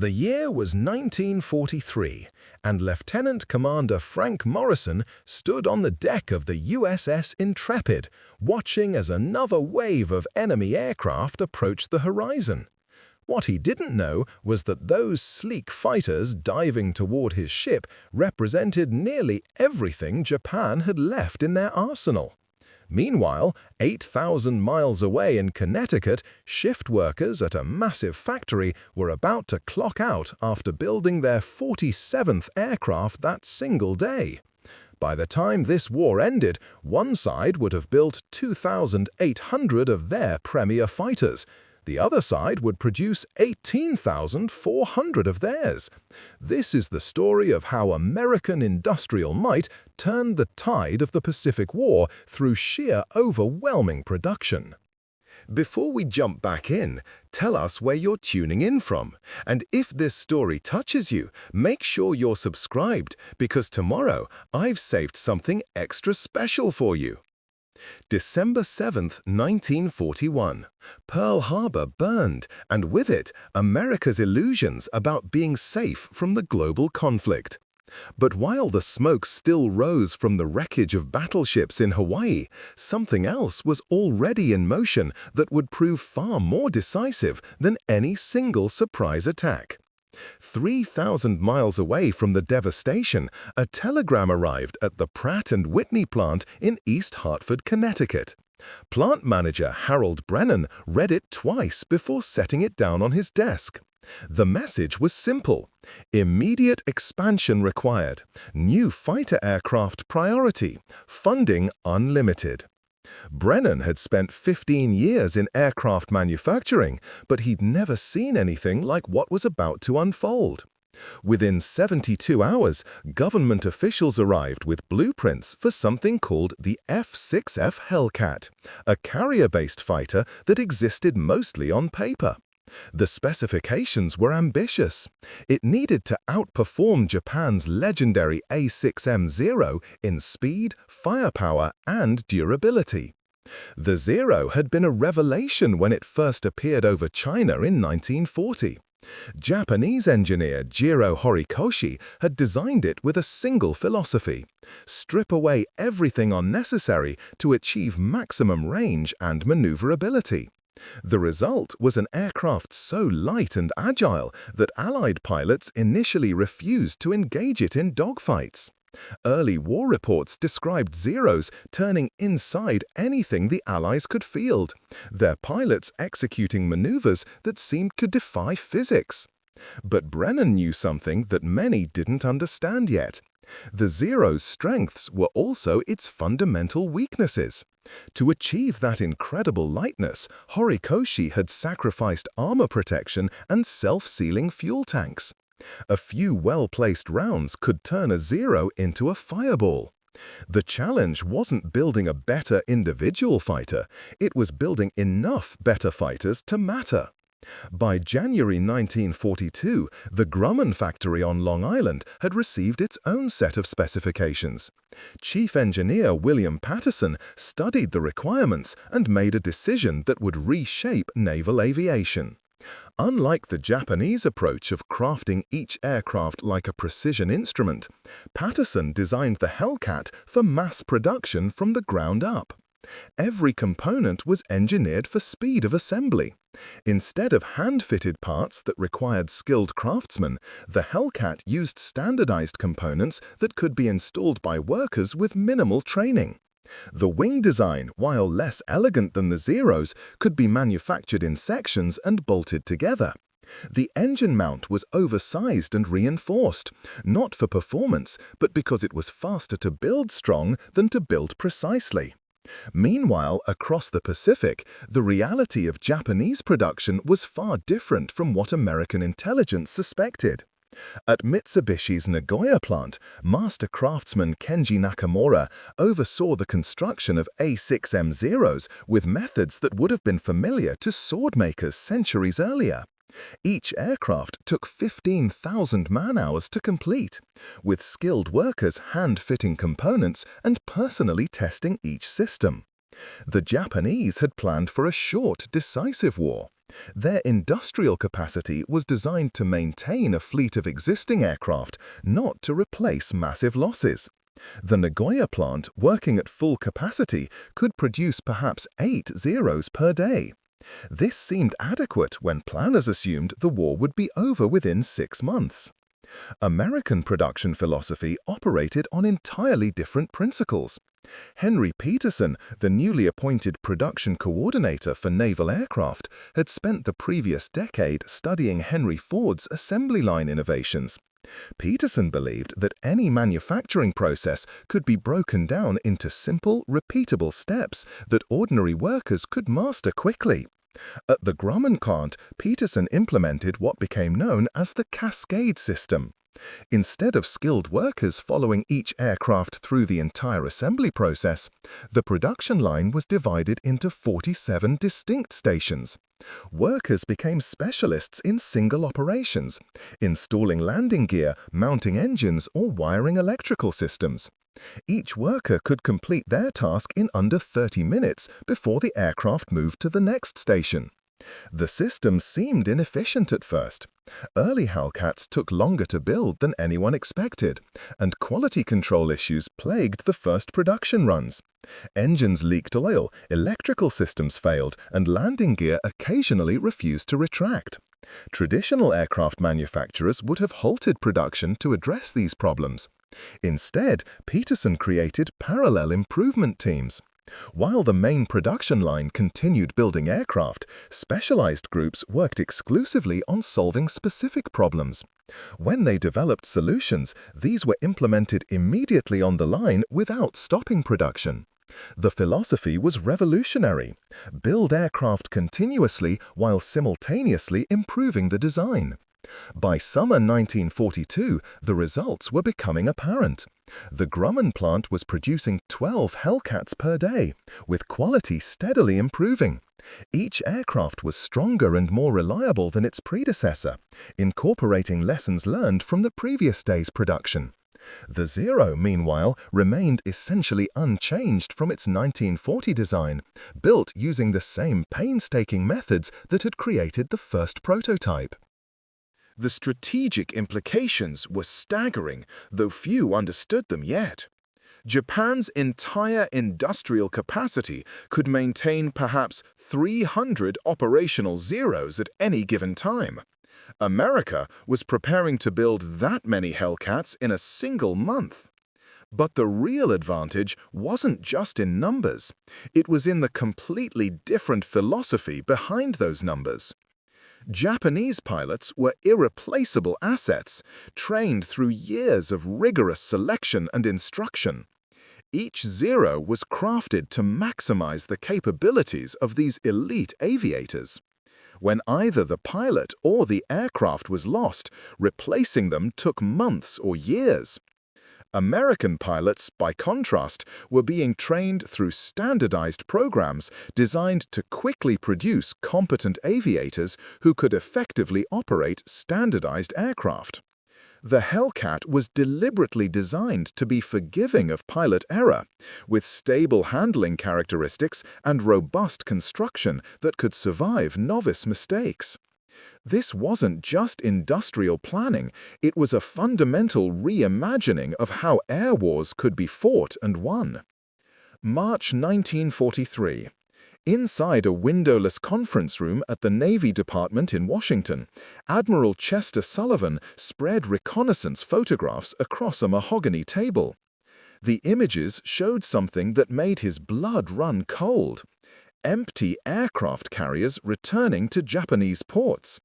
The year was 1943, and Lieutenant Commander Frank Morrison stood on the deck of the USS Intrepid, watching as another wave of enemy aircraft approached the horizon. What he didn't know was that those sleek fighters diving toward his ship represented nearly everything Japan had left in their arsenal. Meanwhile, 8,000 miles away in Connecticut, shift workers at a massive factory were about to clock out after building their 47th aircraft that single day. By the time this war ended, one side would have built 2,800 of their premier fighters. The other side would produce 18,400 of theirs. This is the story of how American industrial might turned the tide of the Pacific War through sheer overwhelming production. Before we jump back in, tell us where you're tuning in from. And if this story touches you, make sure you're subscribed, because tomorrow I've saved something extra special for you. December 7, 1941. Pearl Harbor burned, and with it, America's illusions about being safe from the global conflict. But while the smoke still rose from the wreckage of battleships in Hawaii, something else was already in motion that would prove far more decisive than any single surprise attack. 3,000 miles away from the devastation, a telegram arrived at the Pratt & Whitney plant in East Hartford, Connecticut. Plant manager Harold Brennan read it twice before setting it down on his desk. The message was simple: immediate expansion required, new fighter aircraft priority, funding unlimited. Brennan had spent 15 years in aircraft manufacturing, but he'd never seen anything like what was about to unfold. Within 72 hours, government officials arrived with blueprints for something called the F6F Hellcat, a carrier-based fighter that existed mostly on paper. The specifications were ambitious. It needed to outperform Japan's legendary A6M-0 in speed, firepower, and durability. The Zero had been a revelation when it first appeared over China in 1940. Japanese engineer Jiro Horikoshi had designed it with a single philosophy: strip away everything unnecessary to achieve maximum range and maneuverability. The result was an aircraft so light and agile that Allied pilots initially refused to engage it in dogfights. Early war reports described Zeros turning inside anything the Allies could field, their pilots executing maneuvers that seemed to defy physics. But Brennan knew something that many didn't understand yet. The Zero's strengths were also its fundamental weaknesses. To achieve that incredible lightness, Horikoshi had sacrificed armor protection and self-sealing fuel tanks. A few well-placed rounds could turn a Zero into a fireball. The challenge wasn't building a better individual fighter, it was building enough better fighters to matter. By January 1942, the Grumman factory on Long Island had received its own set of specifications. Chief Engineer William Patterson studied the requirements and made a decision that would reshape naval aviation. Unlike the Japanese approach of crafting each aircraft like a precision instrument, Patterson designed the Hellcat for mass production from the ground up. Every component was engineered for speed of assembly. Instead of hand-fitted parts that required skilled craftsmen, the Hellcat used standardized components that could be installed by workers with minimal training. The wing design, while less elegant than the Zeros, could be manufactured in sections and bolted together. The engine mount was oversized and reinforced, not for performance, but because it was faster to build strong than to build precisely. Meanwhile, across the Pacific, the reality of Japanese production was far different from what American intelligence suspected. At Mitsubishi's Nagoya plant, master craftsman Kenji Nakamura oversaw the construction of A6M-0s with methods that would have been familiar to sword makers centuries earlier. Each aircraft took 15,000 man-hours to complete, with skilled workers hand-fitting components and personally testing each system. The Japanese had planned for a short, decisive war. Their industrial capacity was designed to maintain a fleet of existing aircraft, not to replace massive losses. The Nagoya plant, working at full capacity, could produce perhaps 8 Zeros per day. This seemed adequate when planners assumed the war would be over within 6 months. American production philosophy operated on entirely different principles. Henry Peterson, the newly appointed production coordinator for naval aircraft, had spent the previous decade studying Henry Ford's assembly line innovations. Peterson believed that any manufacturing process could be broken down into simple, repeatable steps that ordinary workers could master quickly. At the Grumman plant, Peterson implemented what became known as the cascade system. Instead of skilled workers following each aircraft through the entire assembly process, the production line was divided into 47 distinct stations. Workers became specialists in single operations, installing landing gear, mounting engines, or wiring electrical systems. Each worker could complete their task in under 30 minutes before the aircraft moved to the next station. The system seemed inefficient at first. Early Hellcats took longer to build than anyone expected, and quality control issues plagued the first production runs. Engines leaked oil, electrical systems failed, and landing gear occasionally refused to retract. Traditional aircraft manufacturers would have halted production to address these problems. Instead, Peterson created parallel improvement teams. While the main production line continued building aircraft, specialized groups worked exclusively on solving specific problems. When they developed solutions, these were implemented immediately on the line without stopping production. The philosophy was revolutionary: build aircraft continuously while simultaneously improving the design. By summer 1942, the results were becoming apparent. The Grumman plant was producing 12 Hellcats per day, with quality steadily improving. Each aircraft was stronger and more reliable than its predecessor, incorporating lessons learned from the previous day's production. The Zero, meanwhile, remained essentially unchanged from its 1940 design, built using the same painstaking methods that had created the first prototype. The strategic implications were staggering, though few understood them yet. Japan's entire industrial capacity could maintain perhaps 300 operational Zeros at any given time. America was preparing to build that many Hellcats in a single month. But the real advantage wasn't just in numbers. It was in the completely different philosophy behind those numbers. Japanese pilots were irreplaceable assets, trained through years of rigorous selection and instruction. Each Zero was crafted to maximize the capabilities of these elite aviators. When either the pilot or the aircraft was lost, replacing them took months or years. American pilots, by contrast, were being trained through standardized programs designed to quickly produce competent aviators who could effectively operate standardized aircraft. The Hellcat was deliberately designed to be forgiving of pilot error, with stable handling characteristics and robust construction that could survive novice mistakes. This wasn't just industrial planning, it was a fundamental reimagining of how air wars could be fought and won. March 1943. Inside a windowless conference room at the Navy Department in Washington, Admiral Chester Sullivan spread reconnaissance photographs across a mahogany table. The images showed something that made his blood run cold: empty aircraft carriers returning to Japanese ports.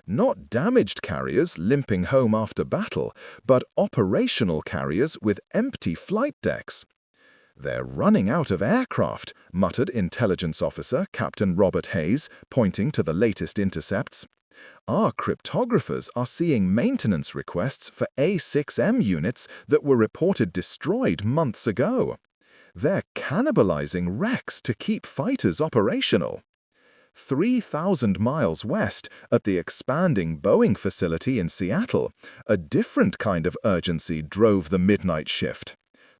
Not damaged carriers limping home after battle, but operational carriers with empty flight decks. "They're running out of aircraft," muttered Intelligence Officer Captain Robert Hayes, pointing to the latest intercepts. "Our cryptographers are seeing maintenance requests for A6M units that were reported destroyed months ago. They're cannibalizing wrecks to keep fighters operational." 3,000 miles west, at the expanding Boeing facility in Seattle, a different kind of urgency drove the midnight shift.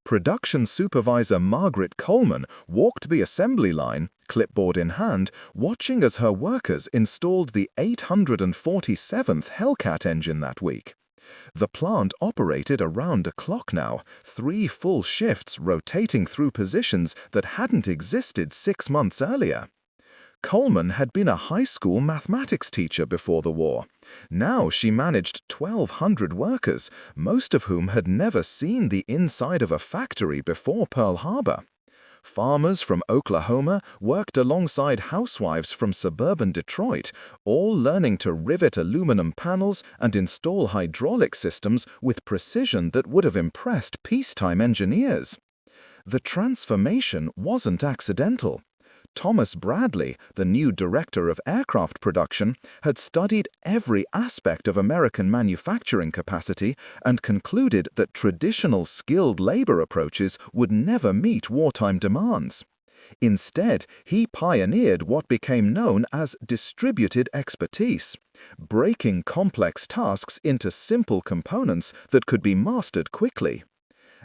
Production Supervisor Margaret Coleman walked the assembly line, clipboard in hand, watching as her workers installed the 847th Hellcat engine that week. The plant operated around the clock now, 3 full shifts rotating through positions that hadn't existed 6 months earlier. Coleman had been a high school mathematics teacher before the war. Now she managed 1,200 workers, most of whom had never seen the inside of a factory before Pearl Harbor. Farmers from Oklahoma worked alongside housewives from suburban Detroit, all learning to rivet aluminum panels and install hydraulic systems with precision that would have impressed peacetime engineers. The transformation wasn't accidental. Thomas Bradley, the new director of aircraft production, had studied every aspect of American manufacturing capacity and concluded that traditional skilled labor approaches would never meet wartime demands. Instead, he pioneered what became known as distributed expertise, breaking complex tasks into simple components that could be mastered quickly.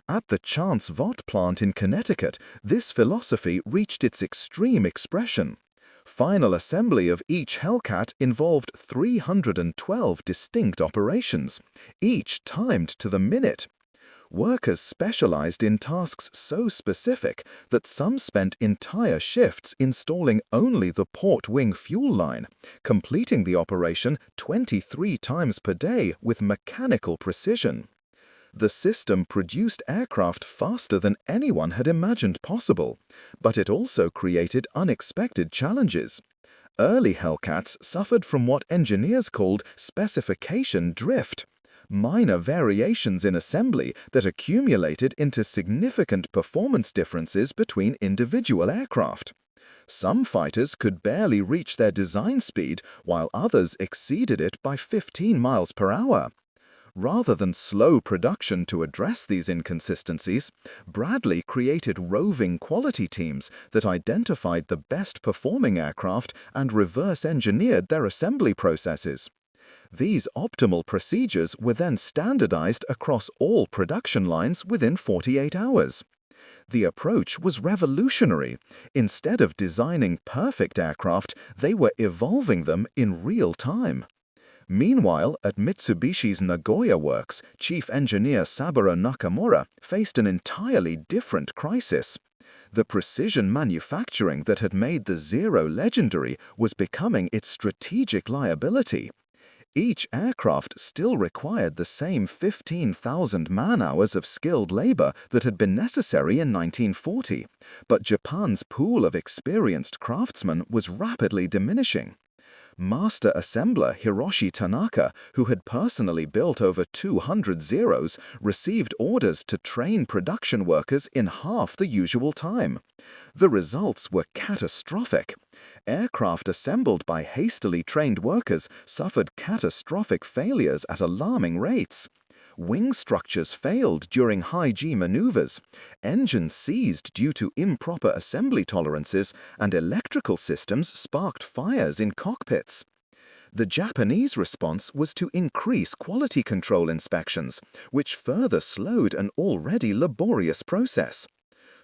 At the Chance Vought plant in Connecticut, this philosophy reached its extreme expression. Final assembly of each Hellcat involved 312 distinct operations, each timed to the minute. Workers specialized in tasks so specific that some spent entire shifts installing only the port wing fuel line, completing the operation 23 times per day with mechanical precision. The system produced aircraft faster than anyone had imagined possible, but it also created unexpected challenges. Early Hellcats suffered from what engineers called specification drift, minor variations in assembly that accumulated into significant performance differences between individual aircraft. Some fighters could barely reach their design speed, while others exceeded it by 15 miles per hour. Rather than slow production to address these inconsistencies, Bradley created roving quality teams that identified the best-performing aircraft and reverse-engineered their assembly processes. These optimal procedures were then standardized across all production lines within 48 hours. The approach was revolutionary. Instead of designing perfect aircraft, they were evolving them in real time. Meanwhile, at Mitsubishi's Nagoya works, chief engineer Saburo Nakamura faced an entirely different crisis. The precision manufacturing that had made the Zero legendary was becoming its strategic liability. Each aircraft still required the same 15,000 man-hours of skilled labor that had been necessary in 1940, but Japan's pool of experienced craftsmen was rapidly diminishing. Master assembler Hiroshi Tanaka, who had personally built over 200 Zeros, received orders to train production workers in half the usual time. The results were catastrophic. Aircraft assembled by hastily trained workers suffered catastrophic failures at alarming rates. Wing structures failed during high-G maneuvers, engines seized due to improper assembly tolerances, and electrical systems sparked fires in cockpits. The Japanese response was to increase quality control inspections, which further slowed an already laborious process.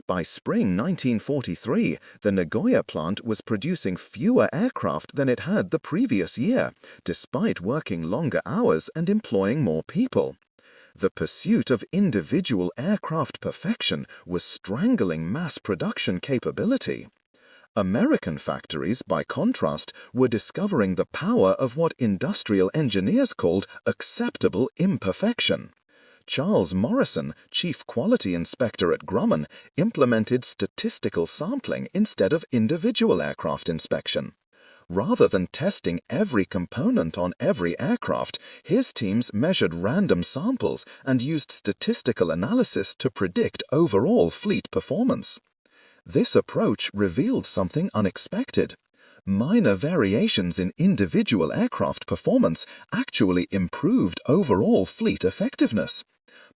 By spring 1943, the Nagoya plant was producing fewer aircraft than it had the previous year, despite working longer hours and employing more people. The pursuit of individual aircraft perfection was strangling mass production capability. American factories, by contrast, were discovering the power of what industrial engineers called acceptable imperfection. Charles Morrison, chief quality inspector at Grumman, implemented statistical sampling instead of individual aircraft inspection. Rather than testing every component on every aircraft, his teams measured random samples and used statistical analysis to predict overall fleet performance. This approach revealed something unexpected. Minor variations in individual aircraft performance actually improved overall fleet effectiveness.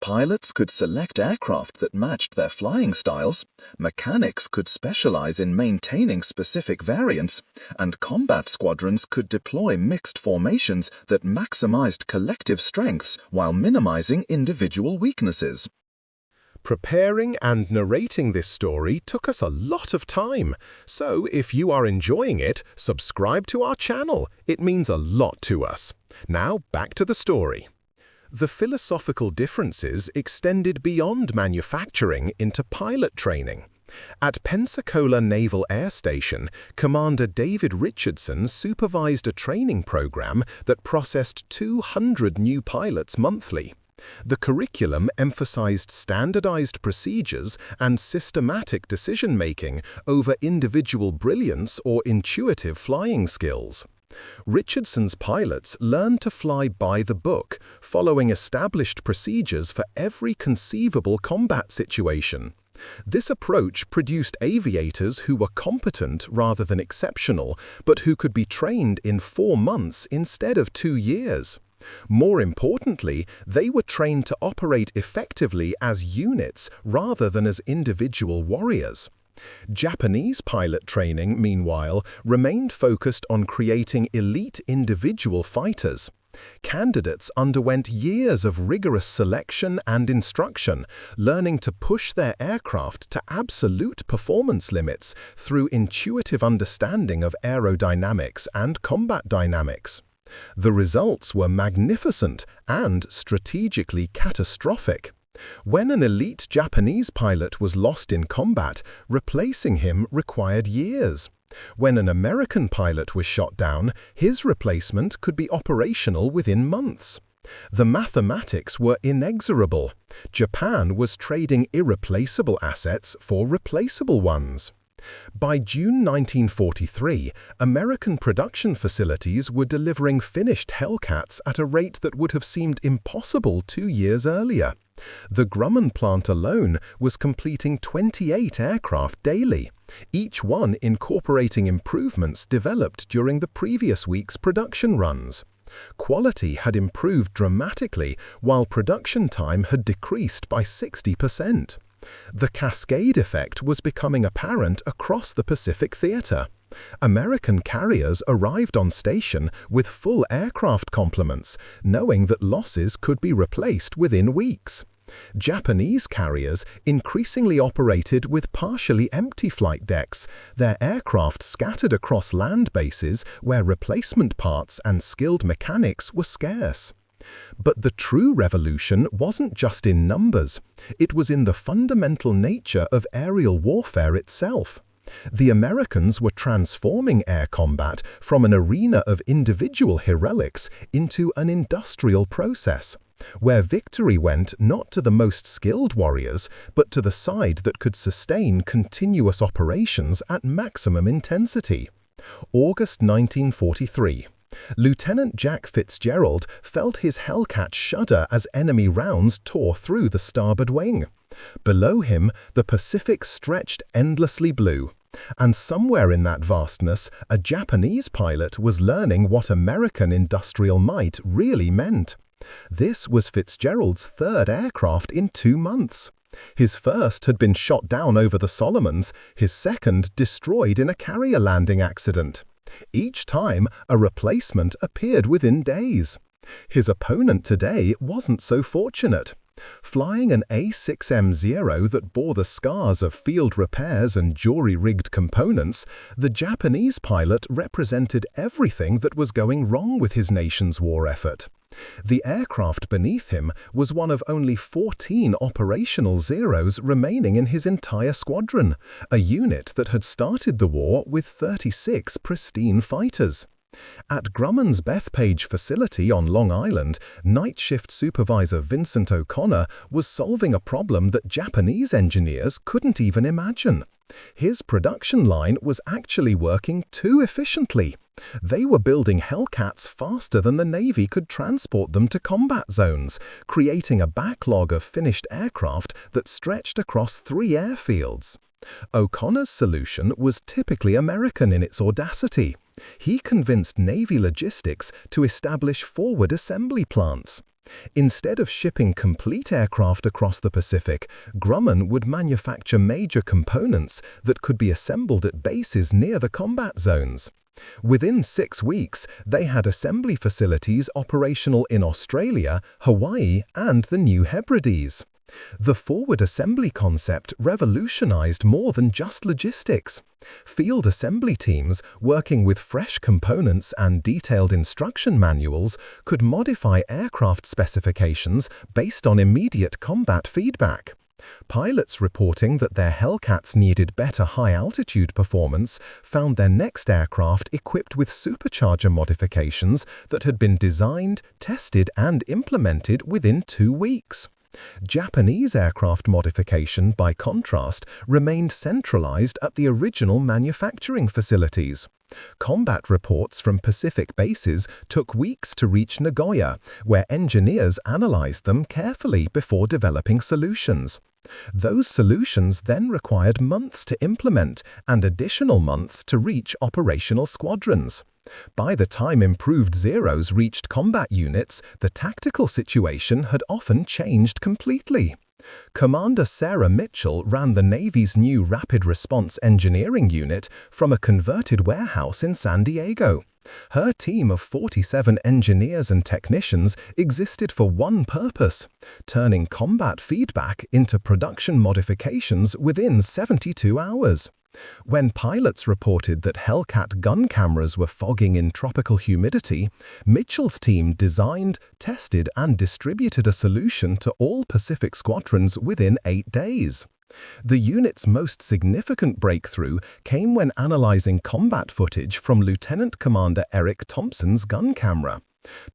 Pilots could select aircraft that matched their flying styles, mechanics could specialize in maintaining specific variants, and combat squadrons could deploy mixed formations that maximized collective strengths while minimizing individual weaknesses. Preparing and narrating this story took us a lot of time, so if you are enjoying it, subscribe to our channel. It means a lot to us. Now, back to the story. The philosophical differences extended beyond manufacturing into pilot training. At Pensacola Naval Air Station, Commander David Richardson supervised a training program that processed 200 new pilots monthly. The curriculum emphasized standardized procedures and systematic decision-making over individual brilliance or intuitive flying skills. Richardson's pilots learned to fly by the book, following established procedures for every conceivable combat situation. This approach produced aviators who were competent rather than exceptional, but who could be trained in 4 months instead of 2 years. More importantly, they were trained to operate effectively as units rather than as individual warriors. Japanese pilot training, meanwhile, remained focused on creating elite individual fighters. Candidates underwent years of rigorous selection and instruction, learning to push their aircraft to absolute performance limits through intuitive understanding of aerodynamics and combat dynamics. The results were magnificent and strategically catastrophic. When an elite Japanese pilot was lost in combat, replacing him required years. When an American pilot was shot down, his replacement could be operational within months. The mathematics were inexorable. Japan was trading irreplaceable assets for replaceable ones. By June 1943, American production facilities were delivering finished Hellcats at a rate that would have seemed impossible 2 years earlier. The Grumman plant alone was completing 28 aircraft daily, each one incorporating improvements developed during the previous week's production runs. Quality had improved dramatically, while production time had decreased by 60%. The cascade effect was becoming apparent across the Pacific theater. American carriers arrived on station with full aircraft complements, knowing that losses could be replaced within weeks. Japanese carriers increasingly operated with partially empty flight decks, their aircraft scattered across land bases where replacement parts and skilled mechanics were scarce. But the true revolution wasn't just in numbers. It was in the fundamental nature of aerial warfare itself. The Americans were transforming air combat from an arena of individual heroics into an industrial process, where victory went not to the most skilled warriors, but to the side that could sustain continuous operations at maximum intensity. August 1943. Lieutenant Jack Fitzgerald felt his Hellcat shudder as enemy rounds tore through the starboard wing. Below him, the Pacific stretched endlessly blue, and somewhere in that vastness, a Japanese pilot was learning what American industrial might really meant. This was Fitzgerald's 3rd aircraft in 2 months. His first had been shot down over the Solomons, his second destroyed in a carrier landing accident. Each time, a replacement appeared within days. His opponent today wasn't so fortunate. Flying an A6M0 that bore the scars of field repairs and jury-rigged components, the Japanese pilot represented everything that was going wrong with his nation's war effort. The aircraft beneath him was one of only 14 operational Zeros remaining in his entire squadron, a unit that had started the war with 36 pristine fighters. At Grumman's Bethpage facility on Long Island, night shift supervisor Vincent O'Connor was solving a problem that Japanese engineers couldn't even imagine. His production line was actually working too efficiently. They were building Hellcats faster than the Navy could transport them to combat zones, creating a backlog of finished aircraft that stretched across 3 airfields. O'Connor's solution was typically American in its audacity. He convinced Navy logistics to establish forward assembly plants. Instead of shipping complete aircraft across the Pacific, Grumman would manufacture major components that could be assembled at bases near the combat zones. Within 6 weeks, they had assembly facilities operational in Australia, Hawaii, and the New Hebrides. The forward assembly concept revolutionized more than just logistics. Field assembly teams, working with fresh components and detailed instruction manuals, could modify aircraft specifications based on immediate combat feedback. Pilots reporting that their Hellcats needed better high-altitude performance found their next aircraft equipped with supercharger modifications that had been designed, tested, and implemented within 2 weeks. Japanese aircraft modification, by contrast, remained centralized at the original manufacturing facilities. Combat reports from Pacific bases took weeks to reach Nagoya, where engineers analyzed them carefully before developing solutions. Those solutions then required months to implement and additional months to reach operational squadrons. By the time improved Zeros reached combat units, the tactical situation had often changed completely. Commander Sarah Mitchell ran the Navy's new Rapid Response Engineering Unit from a converted warehouse in San Diego. Her team of 47 engineers and technicians existed for one purpose: turning combat feedback into production modifications within 72 hours. When pilots reported that Hellcat gun cameras were fogging in tropical humidity, Mitchell's team designed, tested, and distributed a solution to all Pacific squadrons within 8 days. The unit's most significant breakthrough came when analyzing combat footage from Lieutenant Commander Eric Thompson's gun camera.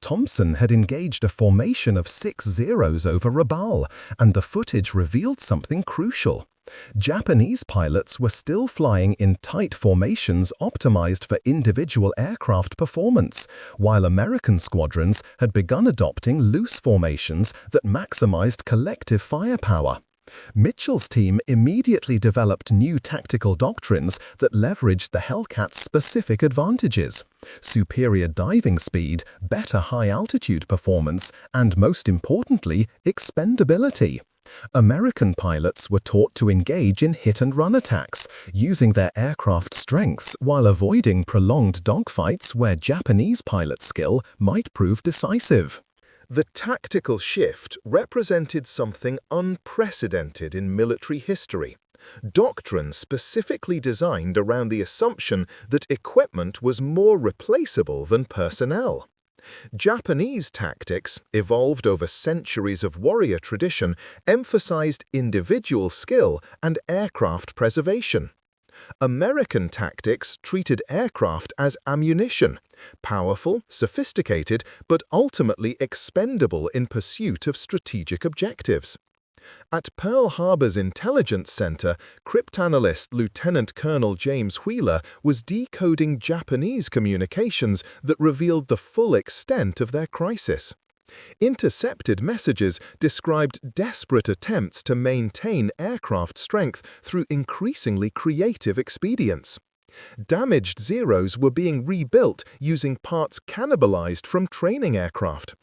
Thompson had engaged a formation of 6 Zeros over Rabaul, and the footage revealed something crucial. Japanese pilots were still flying in tight formations optimized for individual aircraft performance, while American squadrons had begun adopting loose formations that maximized collective firepower. Mitchell's team immediately developed new tactical doctrines that leveraged the Hellcat's specific advantages: superior diving speed, better high-altitude performance, and most importantly, expendability. American pilots were taught to engage in hit-and-run attacks, using their aircraft strengths while avoiding prolonged dogfights where Japanese pilot skill might prove decisive. The tactical shift represented something unprecedented in military history. Doctrine specifically designed around the assumption that equipment was more replaceable than personnel. Japanese tactics, evolved over centuries of warrior tradition, emphasized individual skill and aircraft preservation. American tactics treated aircraft as ammunition, powerful, sophisticated, but ultimately expendable in pursuit of strategic objectives. At Pearl Harbor's Intelligence Center, cryptanalyst Lieutenant Colonel James Wheeler was decoding Japanese communications that revealed the full extent of their crisis. Intercepted messages described desperate attempts to maintain aircraft strength through increasingly creative expedients. Damaged Zeros were being rebuilt using parts cannibalized from training aircraft.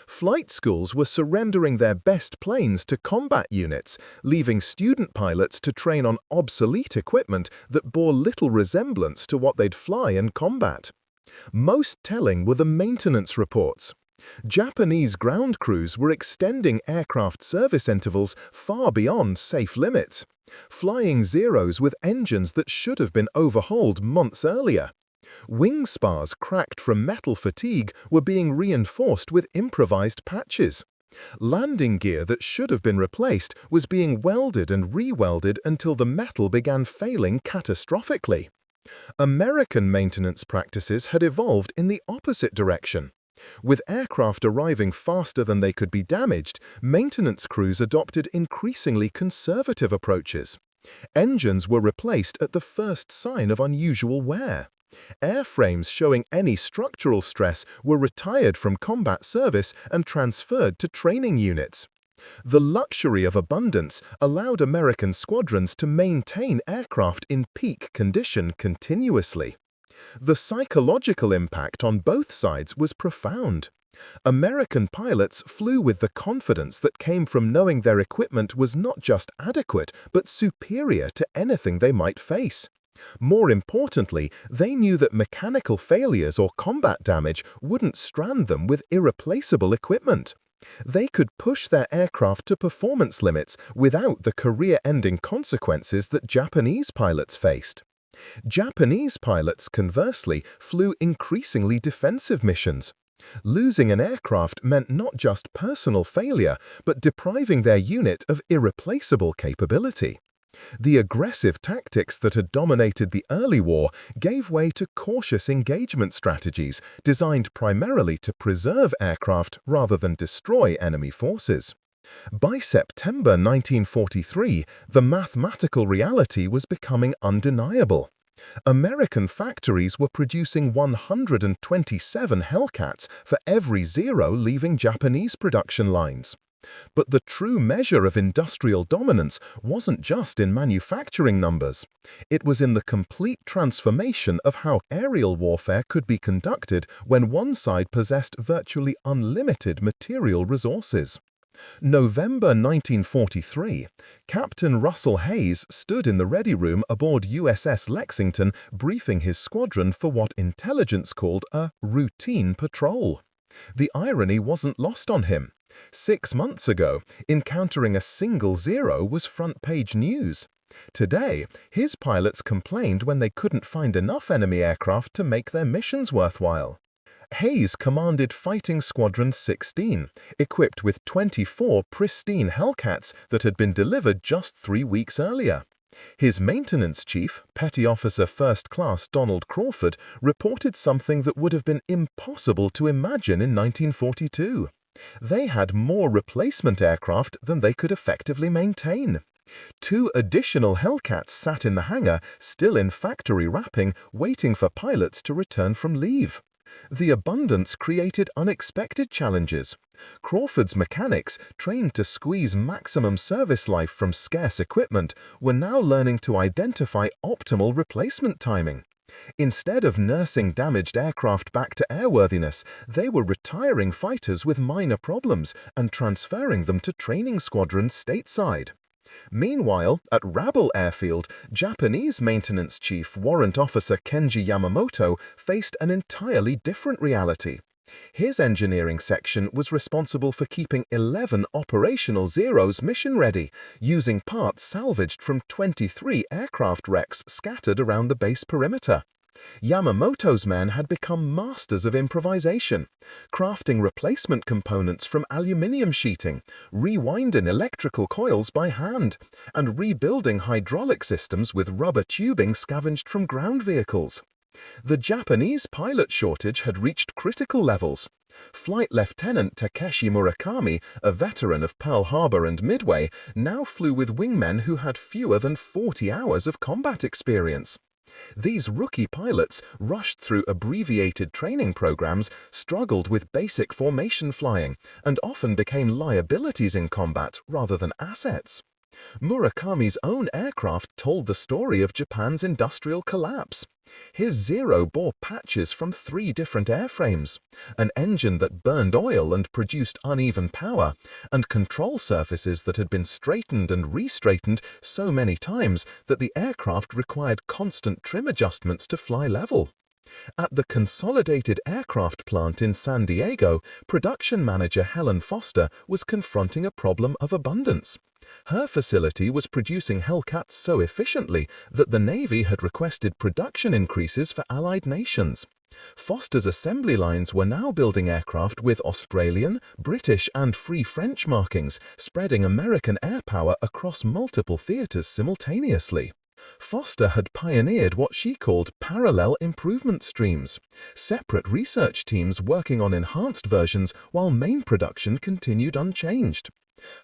Flight schools were surrendering their best planes to combat units, leaving student pilots to train on obsolete equipment that bore little resemblance to what they'd fly in combat. Most telling were the maintenance reports. Japanese ground crews were extending aircraft service intervals far beyond safe limits, flying Zeros with engines that should have been overhauled months earlier. Wing spars cracked from metal fatigue were being reinforced with improvised patches. Landing gear that should have been replaced was being welded and re-welded until the metal began failing catastrophically. American maintenance practices had evolved in the opposite direction. With aircraft arriving faster than they could be damaged, maintenance crews adopted increasingly conservative approaches. Engines were replaced at the first sign of unusual wear. Airframes showing any structural stress were retired from combat service and transferred to training units. The luxury of abundance allowed American squadrons to maintain aircraft in peak condition continuously. The psychological impact on both sides was profound. American pilots flew with the confidence that came from knowing their equipment was not just adequate, but superior to anything they might face. More importantly, they knew that mechanical failures or combat damage wouldn't strand them with irreplaceable equipment. They could push their aircraft to performance limits without the career-ending consequences that Japanese pilots faced. Japanese pilots, conversely, flew increasingly defensive missions. Losing an aircraft meant not just personal failure, but depriving their unit of irreplaceable capability. The aggressive tactics that had dominated the early war gave way to cautious engagement strategies designed primarily to preserve aircraft rather than destroy enemy forces. By September 1943, the mathematical reality was becoming undeniable. American factories were producing 127 Hellcats for every 0 leaving Japanese production lines. But the true measure of industrial dominance wasn't just in manufacturing numbers. It was in the complete transformation of how aerial warfare could be conducted when one side possessed virtually unlimited material resources. November 1943, Captain Russell Hayes stood in the ready room aboard USS Lexington briefing his squadron for what intelligence called a routine patrol. The irony wasn't lost on him. 6 months ago, encountering a single 0 was front-page news. Today, his pilots complained when they couldn't find enough enemy aircraft to make their missions worthwhile. Hayes commanded Fighting Squadron 16, equipped with 24 pristine Hellcats that had been delivered just 3 weeks earlier. His maintenance chief, Petty Officer First Class Donald Crawford, reported something that would have been impossible to imagine in 1942. They had more replacement aircraft than they could effectively maintain. 2 additional Hellcats sat in the hangar, still in factory wrapping, waiting for pilots to return from leave. The abundance created unexpected challenges. Crawford's mechanics, trained to squeeze maximum service life from scarce equipment, were now learning to identify optimal replacement timing. Instead of nursing damaged aircraft back to airworthiness, they were retiring fighters with minor problems and transferring them to training squadrons stateside. Meanwhile, at Rabel Airfield, Japanese Maintenance Chief Warrant Officer Kenji Yamamoto faced an entirely different reality. His engineering section was responsible for keeping 11 operational Zeros mission-ready, using parts salvaged from 23 aircraft wrecks scattered around the base perimeter. Yamamoto's men had become masters of improvisation, crafting replacement components from aluminium sheeting, rewinding electrical coils by hand, and rebuilding hydraulic systems with rubber tubing scavenged from ground vehicles. The Japanese pilot shortage had reached critical levels. Flight Lieutenant Takeshi Murakami, a veteran of Pearl Harbor and Midway, now flew with wingmen who had fewer than 40 hours of combat experience. These rookie pilots, rushed through abbreviated training programs, struggled with basic formation flying, and often became liabilities in combat rather than assets. Murakami's own aircraft told the story of Japan's industrial collapse. His Zero bore patches from 3 different airframes, an engine that burned oil and produced uneven power, and control surfaces that had been straightened and re-straightened so many times that the aircraft required constant trim adjustments to fly level. At the Consolidated Aircraft plant in San Diego, production manager Helen Foster was confronting a problem of abundance. Her facility was producing Hellcats so efficiently that the Navy had requested production increases for allied nations. Foster's assembly lines were now building aircraft with Australian, British, and Free French markings, spreading American air power across multiple theaters simultaneously. Foster had pioneered what she called parallel improvement streams, separate research teams working on enhanced versions while main production continued unchanged.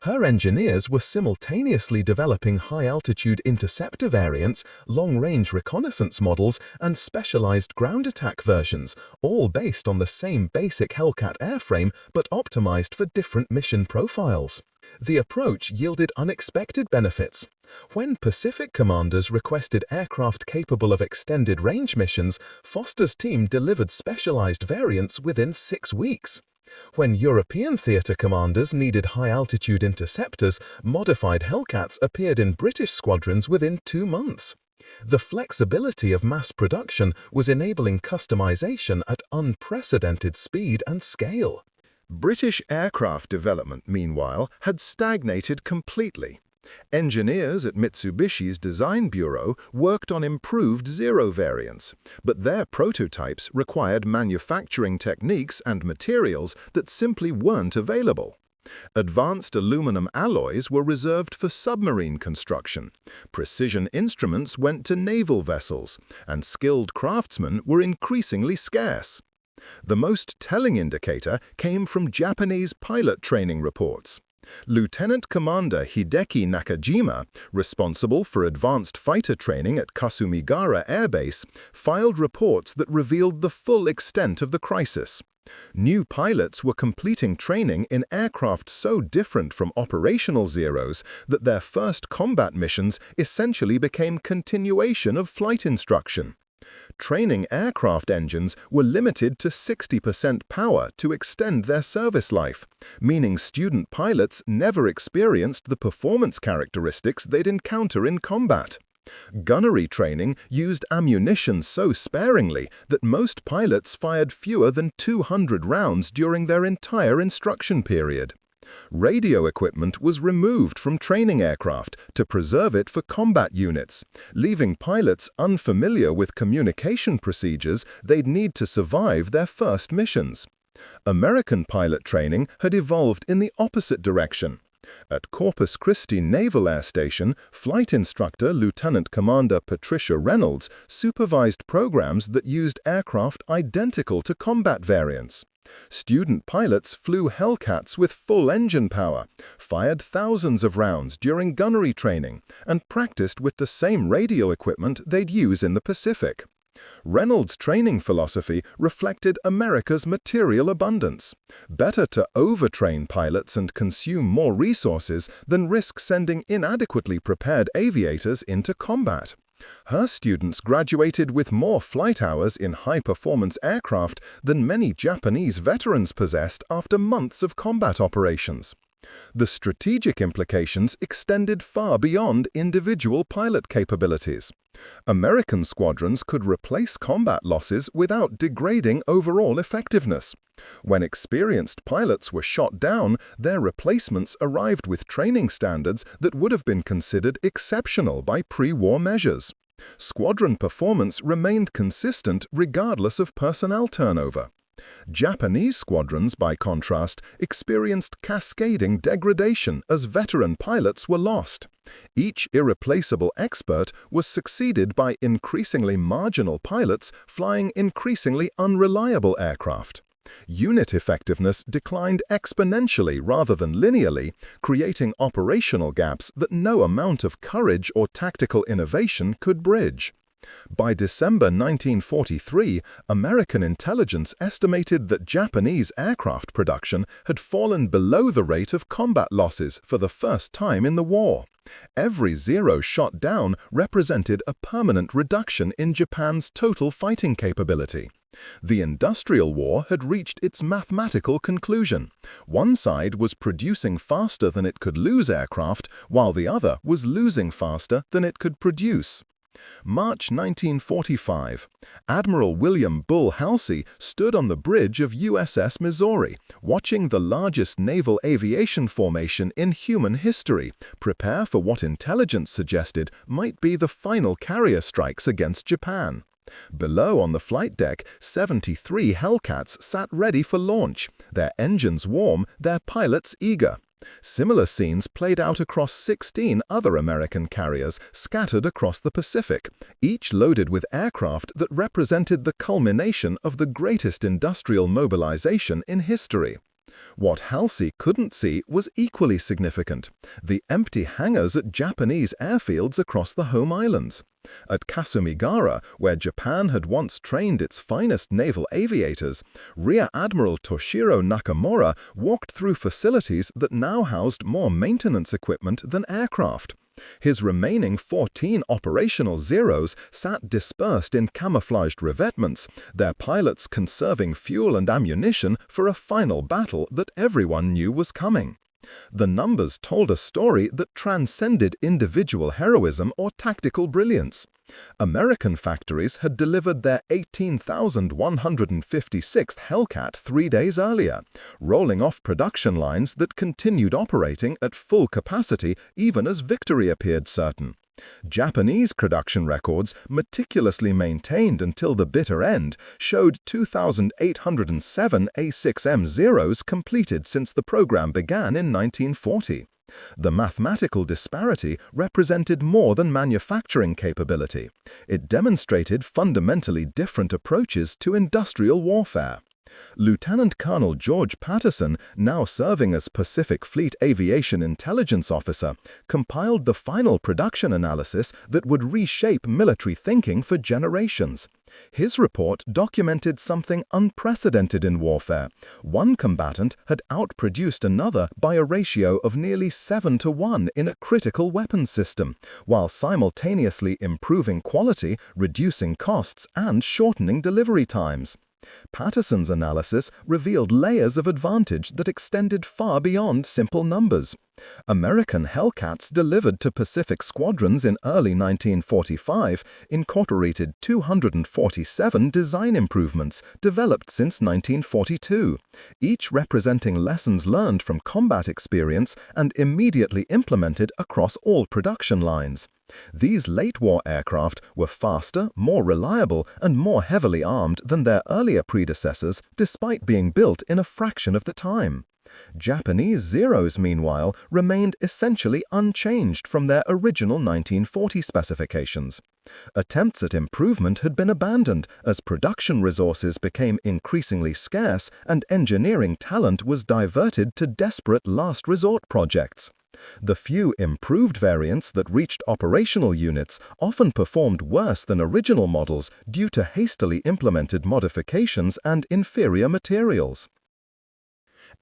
Her engineers were simultaneously developing high-altitude interceptor variants, long-range reconnaissance models, and specialized ground attack versions, all based on the same basic Hellcat airframe but optimized for different mission profiles. The approach yielded unexpected benefits. When Pacific commanders requested aircraft capable of extended range missions, Foster's team delivered specialized variants within 6 weeks. When European theater commanders needed high-altitude interceptors, modified Hellcats appeared in British squadrons within 2 months. The flexibility of mass production was enabling customization at unprecedented speed and scale. British aircraft development, meanwhile, had stagnated completely. Engineers at Mitsubishi's Design Bureau worked on improved Zero variants, but their prototypes required manufacturing techniques and materials that simply weren't available. Advanced aluminum alloys were reserved for submarine construction, precision instruments went to naval vessels, and skilled craftsmen were increasingly scarce. The most telling indicator came from Japanese pilot training reports. Lieutenant Commander Hideki Nakajima, responsible for advanced fighter training at Kasumigara Air Base, filed reports that revealed the full extent of the crisis. New pilots were completing training in aircraft so different from operational Zeros that their first combat missions essentially became continuation of flight instruction. Training aircraft engines were limited to 60% power to extend their service life, meaning student pilots never experienced the performance characteristics they'd encounter in combat. Gunnery training used ammunition so sparingly that most pilots fired fewer than 200 rounds during their entire instruction period. Radio equipment was removed from training aircraft to preserve it for combat units, leaving pilots unfamiliar with communication procedures they'd need to survive their first missions. American pilot training had evolved in the opposite direction. At Corpus Christi Naval Air Station, flight instructor Lieutenant Commander Patricia Reynolds supervised programs that used aircraft identical to combat variants. Student pilots flew Hellcats with full engine power, fired thousands of rounds during gunnery training, and practiced with the same radio equipment they'd use in the Pacific. Reynolds' training philosophy reflected America's material abundance. Better to overtrain pilots and consume more resources than risk sending inadequately prepared aviators into combat. Her students graduated with more flight hours in high-performance aircraft than many Japanese veterans possessed after months of combat operations. The strategic implications extended far beyond individual pilot capabilities. American squadrons could replace combat losses without degrading overall effectiveness. When experienced pilots were shot down, their replacements arrived with training standards that would have been considered exceptional by pre-war measures. Squadron performance remained consistent regardless of personnel turnover. Japanese squadrons, by contrast, experienced cascading degradation as veteran pilots were lost. Each irreplaceable expert was succeeded by increasingly marginal pilots flying increasingly unreliable aircraft. Unit effectiveness declined exponentially rather than linearly, creating operational gaps that no amount of courage or tactical innovation could bridge. By December 1943, American intelligence estimated that Japanese aircraft production had fallen below the rate of combat losses for the first time in the war. Every Zero shot down represented a permanent reduction in Japan's total fighting capability. The industrial war had reached its mathematical conclusion. One side was producing faster than it could lose aircraft, while the other was losing faster than it could produce. March 1945. Admiral William Bull Halsey stood on the bridge of USS Missouri, watching the largest naval aviation formation in human history prepare for what intelligence suggested might be the final carrier strikes against Japan. Below on the flight deck, 73 Hellcats sat ready for launch, their engines warm, their pilots eager. Similar scenes played out across 16 other American carriers scattered across the Pacific, each loaded with aircraft that represented the culmination of the greatest industrial mobilization in history. What Halsey couldn't see was equally significant: the empty hangars at Japanese airfields across the home islands. At Kasumigara, where Japan had once trained its finest naval aviators, Rear Admiral Toshiro Nakamura walked through facilities that now housed more maintenance equipment than aircraft. His remaining 14 operational Zeros sat dispersed in camouflaged revetments, their pilots conserving fuel and ammunition for a final battle that everyone knew was coming. The numbers told a story that transcended individual heroism or tactical brilliance. American factories had delivered their 18,156th Hellcat 3 days earlier, rolling off production lines that continued operating at full capacity even as victory appeared certain. Japanese production records, meticulously maintained until the bitter end, showed 2,807 A6M0s completed since the program began in 1940. The mathematical disparity represented more than manufacturing capability. It demonstrated fundamentally different approaches to industrial warfare. Lieutenant Colonel George Patterson, now serving as Pacific Fleet Aviation Intelligence Officer, compiled the final production analysis that would reshape military thinking for generations. His report documented something unprecedented in warfare. One combatant had outproduced another by a ratio of nearly 7-to-1 in a critical weapons system, while simultaneously improving quality, reducing costs, and shortening delivery times. Patterson's analysis revealed layers of advantage that extended far beyond simple numbers. American Hellcats delivered to Pacific squadrons in early 1945 incorporated 247 design improvements developed since 1942, each representing lessons learned from combat experience and immediately implemented across all production lines. These late-war aircraft were faster, more reliable, and more heavily armed than their earlier predecessors, despite being built in a fraction of the time. Japanese Zeros, meanwhile, remained essentially unchanged from their original 1940 specifications. Attempts at improvement had been abandoned as production resources became increasingly scarce and engineering talent was diverted to desperate last-resort projects. The few improved variants that reached operational units often performed worse than original models due to hastily implemented modifications and inferior materials.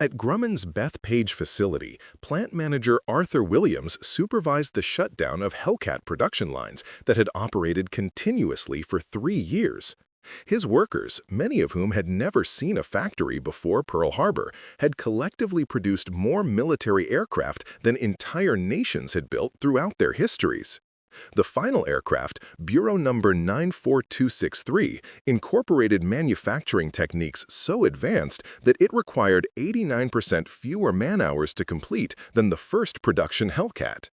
At Grumman's Bethpage facility, plant manager Arthur Williams supervised the shutdown of Hellcat production lines that had operated continuously for 3 years. His workers, many of whom had never seen a factory before Pearl Harbor, had collectively produced more military aircraft than entire nations had built throughout their histories. The final aircraft, Bureau number 94263, incorporated manufacturing techniques so advanced that it required 89% fewer man-hours to complete than the first production Hellcat.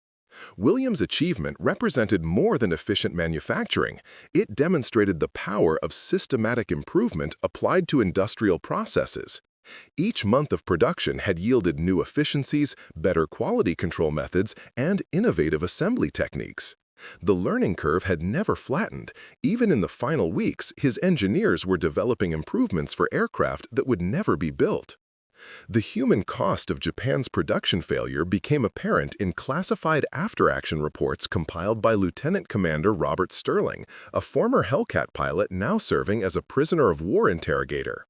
Williams' achievement represented more than efficient manufacturing. It demonstrated the power of systematic improvement applied to industrial processes. Each month of production had yielded new efficiencies, better quality control methods, and innovative assembly techniques. The learning curve had never flattened. Even in the final weeks, his engineers were developing improvements for aircraft that would never be built. The human cost of Japan's production failure became apparent in classified after-action reports compiled by Lieutenant Commander Robert Sterling, a former Hellcat pilot now serving as a prisoner of war interrogator.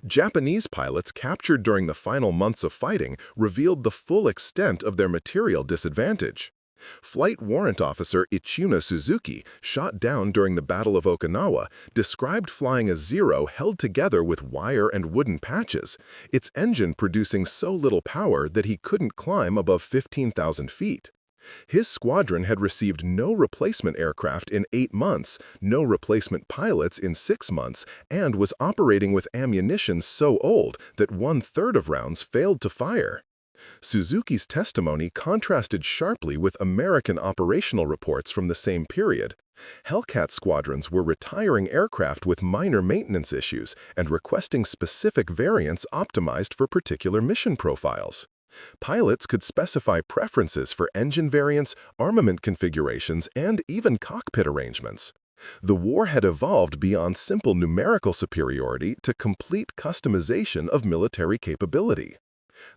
Japanese pilots captured during the final months of fighting revealed the full extent of their material disadvantage. Flight Warrant Officer Ichino Suzuki, shot down during the Battle of Okinawa, described flying a Zero held together with wire and wooden patches, its engine producing so little power that he couldn't climb above 15,000 feet. His squadron had received no replacement aircraft in 8 months, no replacement pilots in 6 months, and was operating with ammunition so old that 1/3 of rounds failed to fire. Suzuki's testimony contrasted sharply with American operational reports from the same period. Hellcat squadrons were retiring aircraft with minor maintenance issues and requesting specific variants optimized for particular mission profiles. Pilots could specify preferences for engine variants, armament configurations, and even cockpit arrangements. The war had evolved beyond simple numerical superiority to complete customization of military capability.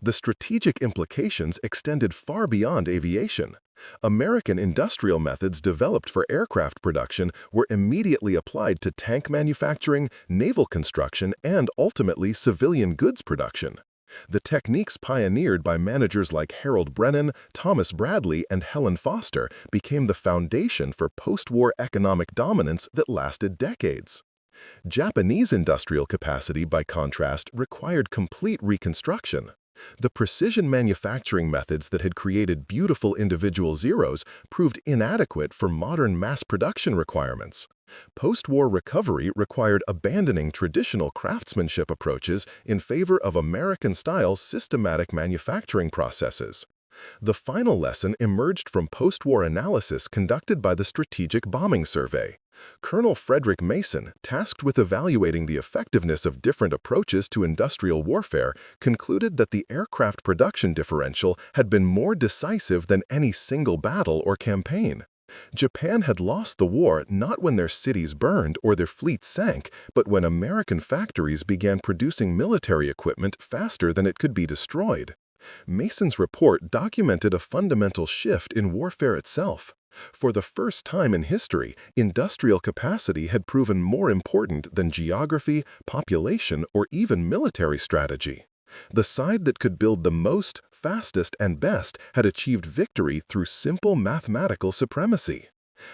The strategic implications extended far beyond aviation. American industrial methods developed for aircraft production were immediately applied to tank manufacturing, naval construction, and ultimately civilian goods production. The techniques pioneered by managers like Harold Brennan, Thomas Bradley, and Helen Foster became the foundation for post-war economic dominance that lasted decades. Japanese industrial capacity, by contrast, required complete reconstruction. The precision manufacturing methods that had created beautiful individual zeros proved inadequate for modern mass production requirements. Post-war recovery required abandoning traditional craftsmanship approaches in favor of American-style systematic manufacturing processes. The final lesson emerged from post-war analysis conducted by the Strategic Bombing Survey. Colonel Frederick Mason, tasked with evaluating the effectiveness of different approaches to industrial warfare, concluded that the aircraft production differential had been more decisive than any single battle or campaign. Japan had lost the war not when their cities burned or their fleets sank, but when American factories began producing military equipment faster than it could be destroyed. Mason's report documented a fundamental shift in warfare itself. For the first time in history, industrial capacity had proven more important than geography, population, or even military strategy. The side that could build the most, fastest, and best had achieved victory through simple mathematical supremacy.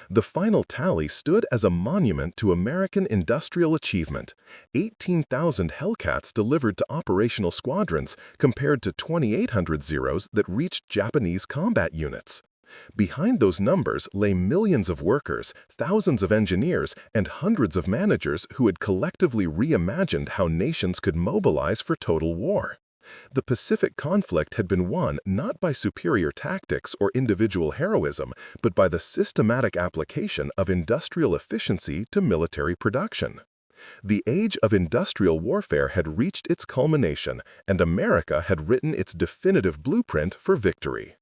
The final tally stood as a monument to American industrial achievement: 18,000 Hellcats delivered to operational squadrons compared to 2,800 Zeros that reached Japanese combat units. Behind those numbers lay millions of workers, thousands of engineers, and hundreds of managers who had collectively reimagined how nations could mobilize for total war. The Pacific conflict had been won not by superior tactics or individual heroism, but by the systematic application of industrial efficiency to military production. The age of industrial warfare had reached its culmination, and America had written its definitive blueprint for victory.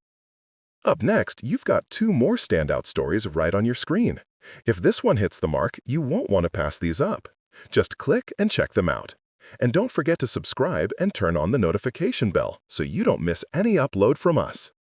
Up next, you've got two more standout stories right on your screen. If this one hits the mark, you won't want to pass these up. Just click and check them out. And don't forget to subscribe and turn on the notification bell so you don't miss any upload from us.